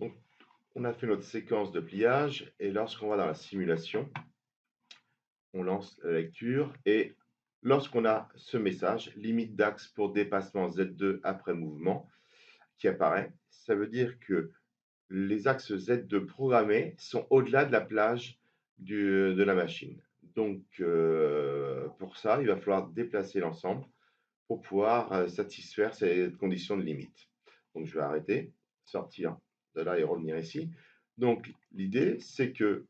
Donc, on a fait notre séquence de pliage et lorsqu'on va dans la simulation, on lance la lecture et lorsqu'on a ce message, limite d'axe pour dépassement Z2 après mouvement qui apparaît, ça veut dire que les axes Z2 programmés sont au-delà de la plage de la machine. Donc, pour ça, il va falloir déplacer l'ensemble pour pouvoir satisfaire ces conditions de limite. Donc, je vais arrêter, sortir de là et revenir ici. Donc, l'idée, c'est que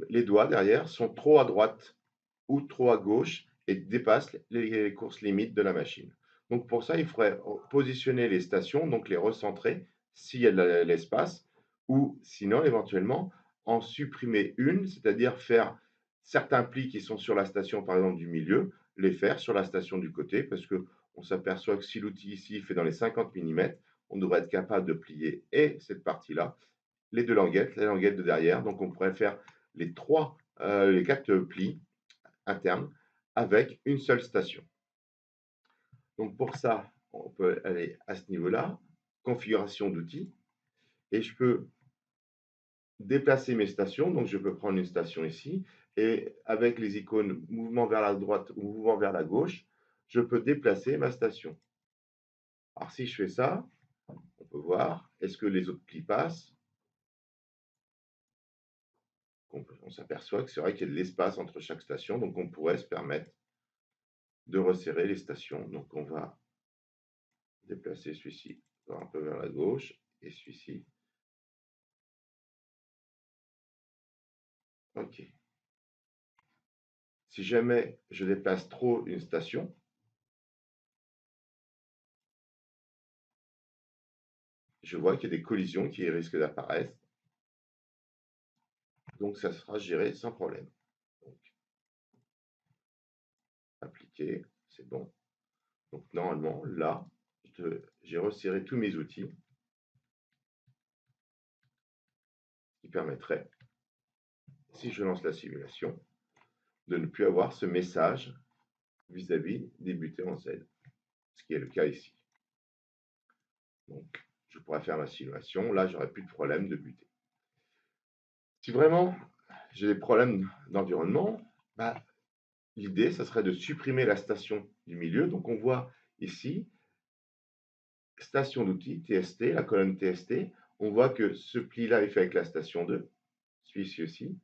les doigts derrière sont trop à droite ou trop à gauche et dépassent les courses limites de la machine. Donc, pour ça, il faudrait positionner les stations, donc les recentrer s'il y a de l'espace, ou sinon, éventuellement, en supprimer une, c'est-à-dire faire certains plis qui sont sur la station, par exemple, du milieu, les faire sur la station du côté, parce qu'on s'aperçoit que si l'outil ici fait dans les 50 mm, on devrait être capable de plier et cette partie-là, les deux languettes, la languette de derrière. Donc, on pourrait faire les quatre plis internes avec une seule station. Donc, pour ça, on peut aller à ce niveau-là, configuration d'outils, et je peux déplacer mes stations. Donc, je peux prendre une station ici, et avec les icônes mouvement vers la droite ou mouvement vers la gauche, je peux déplacer ma station. Alors, si je fais ça, on peut voir, est-ce que les autres plis passent? On s'aperçoit que c'est vrai qu'il y a de l'espace entre chaque station, donc on pourrait se permettre de resserrer les stations. Donc, on va déplacer celui-ci un peu vers la gauche et celui-ci. OK. Si jamais je déplace trop une station, je vois qu'il y a des collisions qui risquent d'apparaître. Donc, ça sera géré sans problème. Donc, appliquer, c'est bon. Donc, normalement, là, j'ai resserré tous mes outils qui permettraient, si je lance la simulation, de ne plus avoir ce message vis-à-vis des butées en Z, ce qui est le cas ici. Donc, je pourrais faire ma simulation. Là, j'aurais plus de problème de butée. Si vraiment j'ai des problèmes d'environnement, bah, l'idée, ça serait de supprimer la station du milieu. Donc, on voit ici, station d'outils, TST, la colonne TST. On voit que ce pli-là est fait avec la station 2, celui-ci aussi.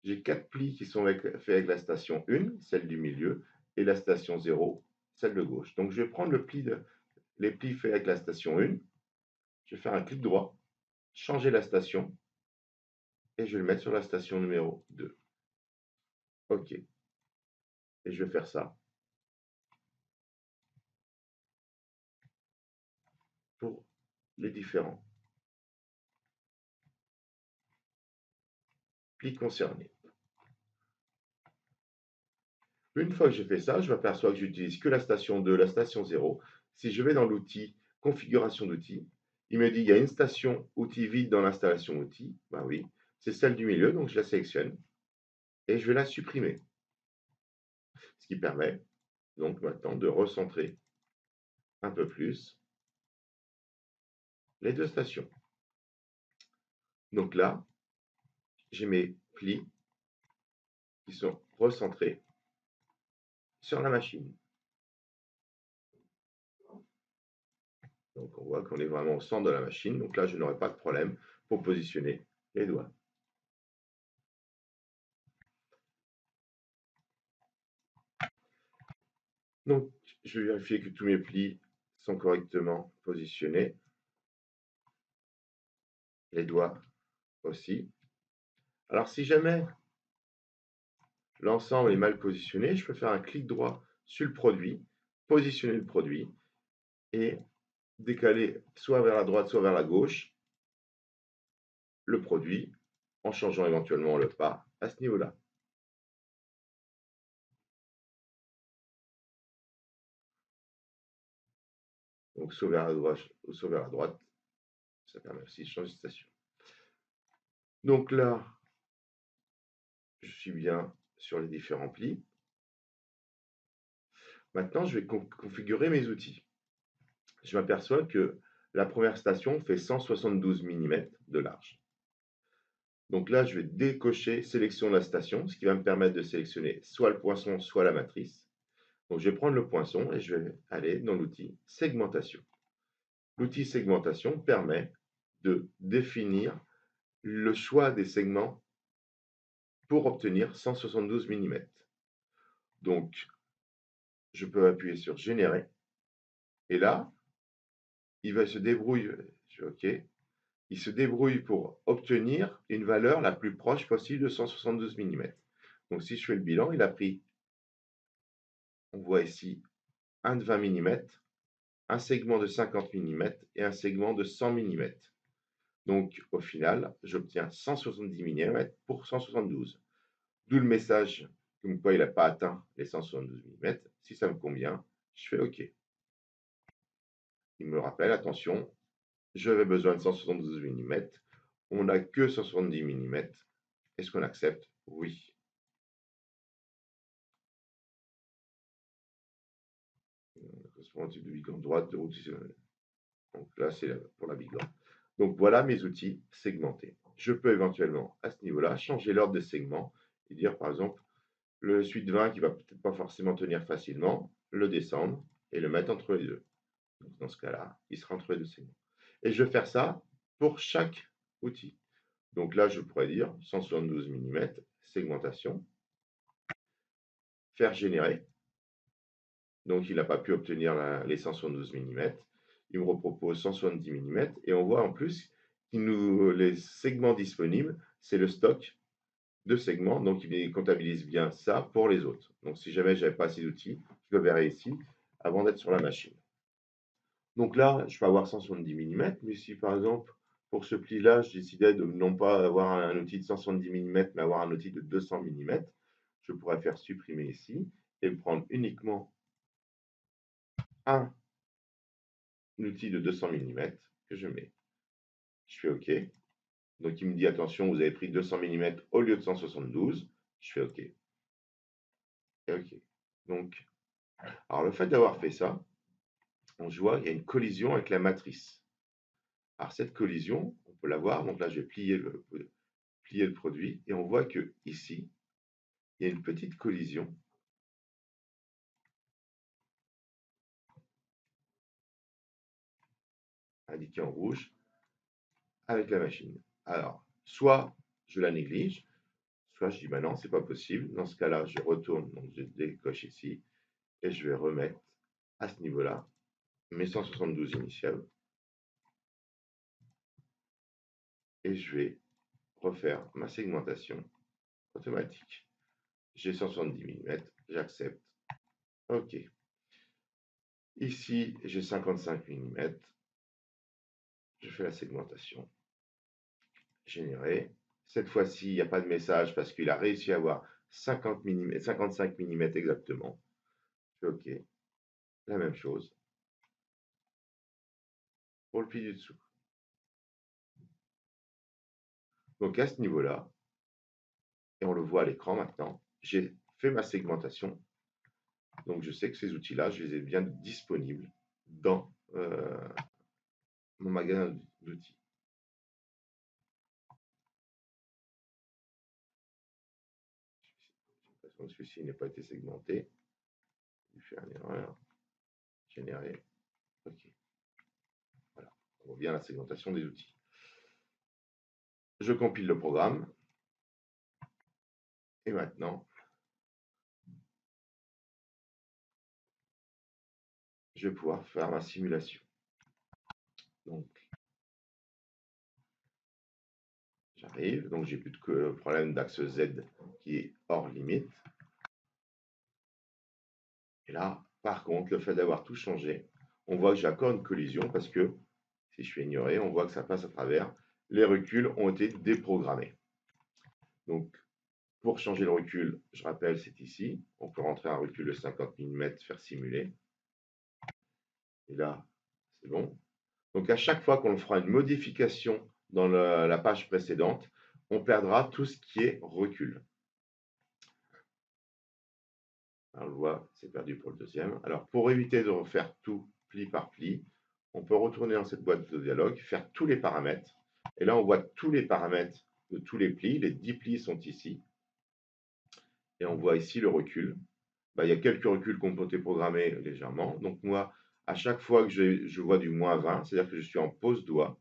J'ai 4 plis qui sont faits avec la station 1, celle du milieu, et la station 0, celle de gauche. Donc, je vais prendre les plis faits avec la station 1. Je vais faire un clic droit, changer la station, et je vais le mettre sur la station numéro 2. OK. Et je vais faire ça pour les différents plis concernés. Une fois que j'ai fait ça, je m'aperçois que j'utilise que la station 2, la station 0. Si je vais dans l'outil configuration d'outils, il me dit il y a une station outil vide dans l'installation outil. Ben oui, c'est celle du milieu, donc je la sélectionne et je vais la supprimer. Ce qui permet donc maintenant de recentrer un peu plus les deux stations. Donc là, j'ai mes plis qui sont recentrés sur la machine. Donc on voit qu'on est vraiment au centre de la machine. Donc là, je n'aurai pas de problème pour positionner les doigts. Donc, je vais vérifier que tous mes plis sont correctement positionnés. Les doigts aussi. Alors, si jamais l'ensemble est mal positionné, je peux faire un clic droit sur le produit, positionner le produit et décaler soit vers la droite, soit vers la gauche le produit en changeant éventuellement le pas à ce niveau-là. Donc, soit vers la droite, soit vers la droite, ça permet aussi de changer de station. Donc là, je suis bien sur les différents plis. Maintenant, je vais configurer mes outils. je m'aperçois que la première station fait 172 mm de large. Donc là, je vais décocher sélection de la station, ce qui va me permettre de sélectionner soit le poinçon, soit la matrice. Donc je vais prendre le poinçon et je vais aller dans l'outil segmentation. L'outil segmentation permet de définir le choix des segments pour obtenir 172 mm. Donc, je peux appuyer sur générer. Et là, il va se débrouiller, je fais OK, il se débrouille pour obtenir une valeur la plus proche possible de 172 mm. Donc, si je fais le bilan, il a pris, on voit ici, un de 20 mm, un segment de 50 mm et un segment de 100 mm. Donc, au final, j'obtiens 170 mm pour 172. D'où le message comme quoi il n'a pas atteint les 172 mm. Si ça me convient, je fais OK. Il me rappelle, attention, j'avais besoin de 172 mm. On n'a que 170 mm. Est-ce qu'on accepte? Oui. Correspond au type de biglan droite de route. Donc là, c'est pour la biglan. Donc voilà mes outils segmentés. Je peux éventuellement, à ce niveau-là, changer l'ordre des segments et dire, par exemple, le suite 20 qui va peut-être pas forcément tenir facilement, le descendre et le mettre entre les deux. Donc dans ce cas-là, il sera entre les deux segments. Et je vais faire ça pour chaque outil. Donc là, je pourrais dire 172 mm, segmentation, faire générer. Donc il n'a pas pu obtenir les 172 mm. Il me repropose 170 mm et on voit en plus que les segments disponibles, c'est le stock de segments, donc il comptabilise bien ça pour les autres. Donc si jamais je n'avais pas assez d'outils, je le verrai ici avant d'être sur la machine. Donc là, je peux avoir 170 mm, mais si par exemple, pour ce pli-là, je décidais de non pas avoir un outil de 170 mm, mais avoir un outil de 200 mm, je pourrais faire supprimer ici et prendre uniquement un outil de 200 mm que je mets. Je fais OK. Donc il me dit attention, vous avez pris 200 mm au lieu de 172. Je fais OK. Et OK. Donc, alors le fait d'avoir fait ça, on voit qu'il y a une collision avec la matrice. Alors cette collision, on peut la voir. Donc là, je vais plier le produit et on voit que ici, il y a une petite collision indiquée en rouge avec la machine. Alors, soit je la néglige, soit je dis bah non, c'est pas possible. Dans ce cas-là, je retourne, donc je décoche ici et je vais remettre à ce niveau-là mes 172 initiales et je vais refaire ma segmentation automatique. J'ai 170 mm, j'accepte. OK. Ici, j'ai 55 mm. Je fais la segmentation. Générer. Cette fois-ci, il n'y a pas de message parce qu'il a réussi à avoir 50 mm, 55 mm exactement. Je fais OK. La même chose pour le pli du dessous. Donc à ce niveau-là, et on le voit à l'écran maintenant, j'ai fait ma segmentation. Donc je sais que ces outils-là, je les ai bien disponibles dans mon magasin d'outils. Celui-ci n'a pas été segmenté. Je vais faire une erreur. Générer. OK. Voilà. On revient à la segmentation des outils. Je compile le programme. Et maintenant, je vais pouvoir faire ma simulation. Donc, j'arrive. Donc, j'ai plus de problème d'axe Z qui est hors limite. Et là, par contre, le fait d'avoir tout changé, on voit que j'ai encore une collision parce que si je fais ignorer, on voit que ça passe à travers. Les reculs ont été déprogrammés. Donc, pour changer le recul, je rappelle, c'est ici. On peut rentrer un recul de 50 mm, faire simuler. Et là, c'est bon. Donc, à chaque fois qu'on fera une modification dans la page précédente, on perdra tout ce qui est recul. Alors, on le voit, c'est perdu pour le deuxième. Alors, pour éviter de refaire tout pli par pli, on peut retourner dans cette boîte de dialogue, faire tous les paramètres. Et là, on voit tous les paramètres de tous les plis. Les 10 plis sont ici. Et on voit ici le recul. Il y a quelques reculs qu'on peut programmer légèrement. Donc moi, à chaque fois que je vois du -20, c'est-à-dire que je suis en pause doigt,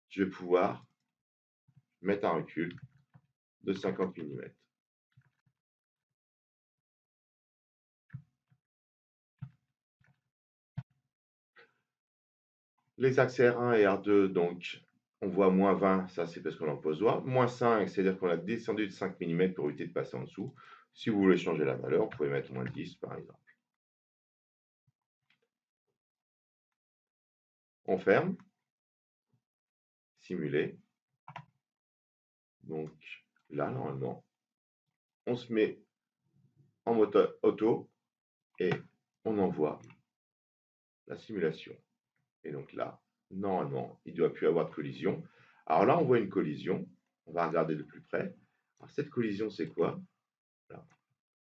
je vais pouvoir mettre un recul de 50 mm. Les axes R1 et R2, donc on voit -20, ça c'est parce qu'on est en pause doigt. -5, c'est-à-dire qu'on a descendu de 5 mm pour éviter de passer en dessous. Si vous voulez changer la valeur, vous pouvez mettre -10 par exemple. On ferme, simuler. Donc là, normalement, on se met en mode auto et on envoie la simulation. Et donc là, normalement, il ne doit plus avoir de collision. Alors là, on voit une collision. On va regarder de plus près. Alors cette collision, c'est quoi? Là,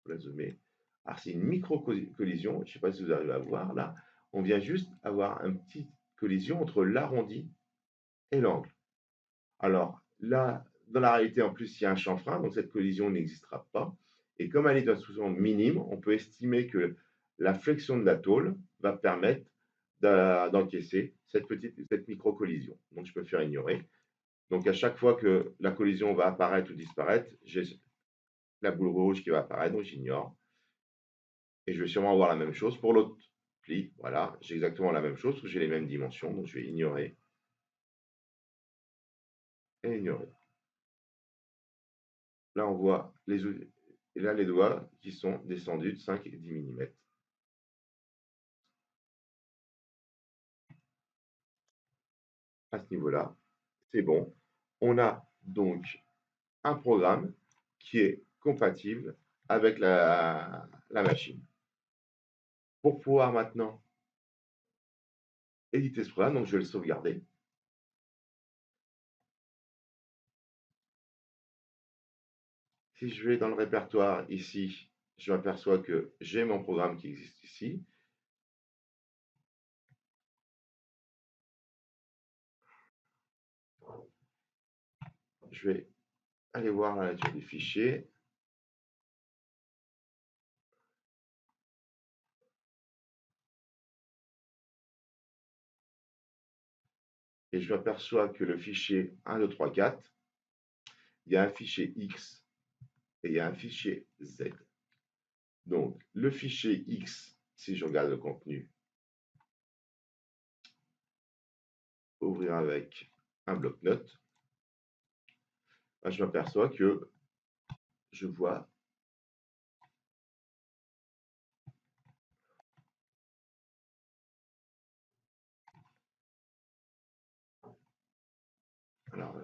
on la zoomer. Alors c'est une micro-collision. Je ne sais pas si vous arrivez à voir là. On vient juste avoir une petite collision entre l'arrondi et l'angle. Alors là, dans la réalité, en plus, il y a un chanfrein, donc cette collision n'existera pas. Et comme elle est de façon minime, on peut estimer que la flexion de la tôle va permettre d'encaisser cette micro-collision. Donc je peux faire ignorer. Donc à chaque fois que la collision va apparaître ou disparaître, j'ai la boule rouge qui va apparaître, donc j'ignore. Et je vais sûrement avoir la même chose pour l'autre pli. Voilà, j'ai exactement la même chose, parce que j'ai les mêmes dimensions, donc je vais ignorer et ignorer. Là, on voit les doigts qui sont descendus de 5 et 10 mm. À ce niveau-là, c'est bon. On a donc un programme qui est compatible avec la machine. Pour pouvoir maintenant éditer ce programme, donc je vais le sauvegarder. Si je vais dans le répertoire ici, je m'aperçois que j'ai mon programme qui existe ici. Je vais aller voir la nature du fichier. Et je m'aperçois que le fichier 1, 2, 3, 4, il y a un fichier X et il y a un fichier Z. Donc, le fichier X, si je regarde le contenu, ouvrir avec un bloc-notes, je m'aperçois que je vois alors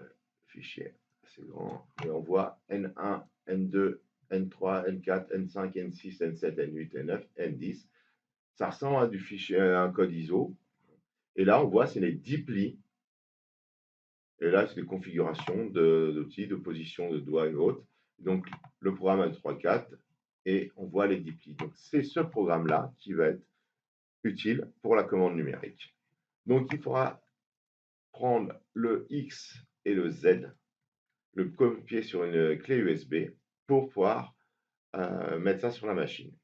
fichier assez grand, et on voit N1, N2, N3, N4, N5, N6, N7, N8, N9, N10. Ça ressemble à du fichier, un code ISO. Et là, on voit, c'est les 10 plis. Et là, c'est des configurations d'outils, de position de doigts et autres. Donc, le programme 1, 2, 3, 4, et on voit les 10 plis. Donc, c'est ce programme-là qui va être utile pour la commande numérique. Donc, il faudra prendre le X et le Z, le copier sur une clé USB pour pouvoir mettre ça sur la machine.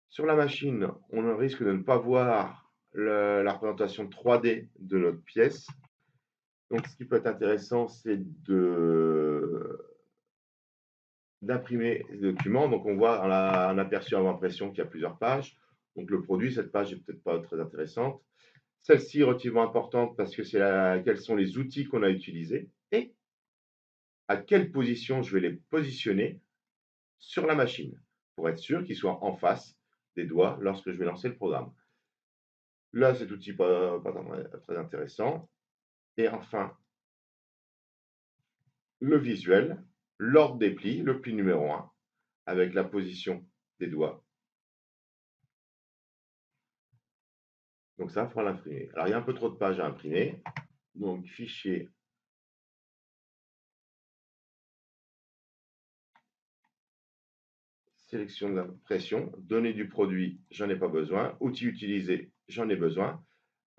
Sur la machine, on risque de ne pas voir la représentation 3D de notre pièce. Donc, ce qui peut être intéressant, c'est d'imprimer les documents. Donc, on voit un aperçu avant impression qu'il y a plusieurs pages. Donc, le produit, cette page n'est peut-être pas très intéressante. Celle-ci est relativement importante parce que c'est quels sont les outils qu'on a utilisés et à quelle position je vais les positionner sur la machine pour être sûr qu'ils soient en face des doigts lorsque je vais lancer le programme. Là, cet outil pas très intéressant. Et enfin, le visuel, l'ordre des plis, le pli numéro 1, avec la position des doigts. Donc ça, il faudra l'imprimer. Alors, il y a un peu trop de pages à imprimer. Donc, fichier, sélection d'impression, données du produit, j'en ai pas besoin. Outils utilisés, j'en ai besoin.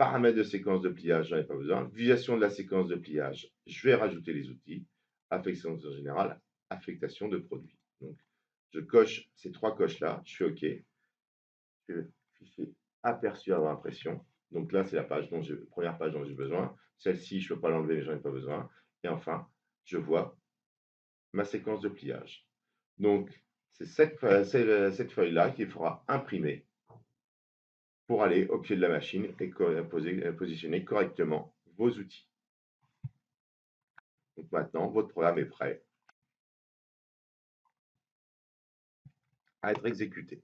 Paramètres de séquence de pliage, j'en ai pas besoin. Visualisation de la séquence de pliage, je vais rajouter les outils. Affectation générale, affectation de produit. Donc, je coche ces 3 coches-là, je fais OK. Je fais fichier aperçu avant impression. Donc là, c'est la première page dont j'ai besoin. Celle-ci, je ne peux pas l'enlever, mais j'en ai pas besoin. Et enfin, je vois ma séquence de pliage. Donc, c'est cette feuille-là qu'il faudra imprimer pour aller au pied de la machine et positionner correctement vos outils. Donc maintenant, votre programme est prêt à être exécuté.